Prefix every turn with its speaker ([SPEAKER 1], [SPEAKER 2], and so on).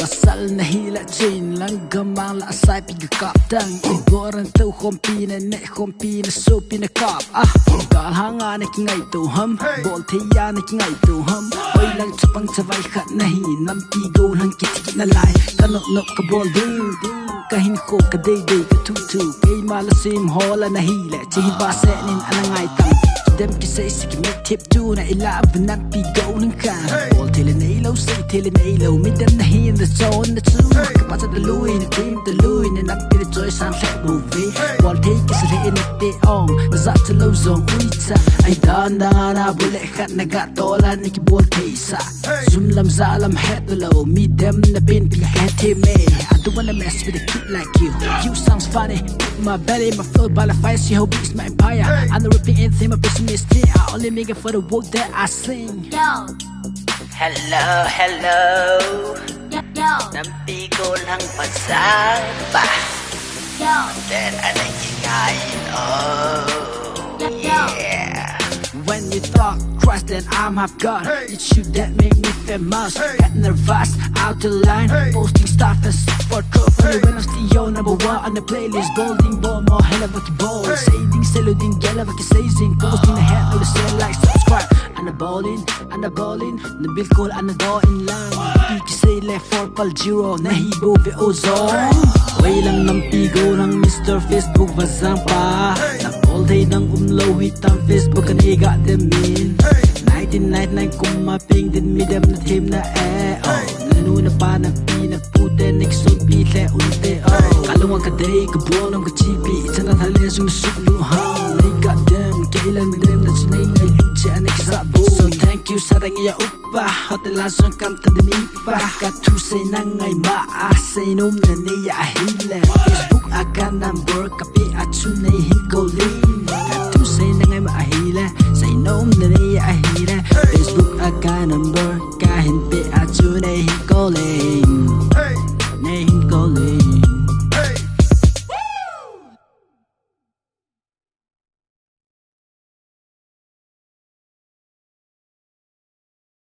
[SPEAKER 1] Pasal nahila chain lang gamang la asay pigakap tang igoran tau khompi na ne khompi na sopi na kap gal hanga na kingay tu ham bol thiya na kingay tu ham oi lang chapang chawai khat nahi nam pi go lang kit na lai kanok nok ka bol ding kahin ko ka day day ka tu tu kay malasim hola nahila chihin ba se nin anangay tang dem ki say siki me tip tu na ilab na pi go nang ka bol tele nailo say tele nailo midam na hin the zone the two kapasa the louis the team the louis na napi the joy sam set movie bol take is in the on za to low zone uita ay dan na bule khat na ga tola ni ki bol kaisa zoom lam zalam head low midam na pin pi ka me I don't wanna mess with a kid like you sounds funny my belly my flow by the fire she hope it's my empire I'm not ripping anything my business I only make it for the work that I sing
[SPEAKER 2] yo
[SPEAKER 3] hello hello
[SPEAKER 2] yo
[SPEAKER 3] nampi ko lang pasal ba
[SPEAKER 2] yo
[SPEAKER 3] then I think oh yeah
[SPEAKER 1] when you talk Christ then I'm half God you shoot that make me famous get nervous out the line posting stuff and for trophy when I'm still number one on the playlist golding ball more hell of a ball saving saluting yellow like saying posting the head of the same like subscribe and the bowling the bill call and the door in line you say left for pal zero nahi go ve ozone way lang nam pigo ng Mr. Facebook bazang pa all day nang umlaw hitang Facebook and he got them in 1999 kumaping din midam na team na nanuna pa na pinapute next on pile unte kalungan ka day kabulong ka chipi itana thale sung sukluhang they got them kailan midam na sinay ngay luchi anek sabo so thank you sa rangiya upa hotel asong kam tadamipa katusay na ngay maasay num na niya ahila Facebook akan nam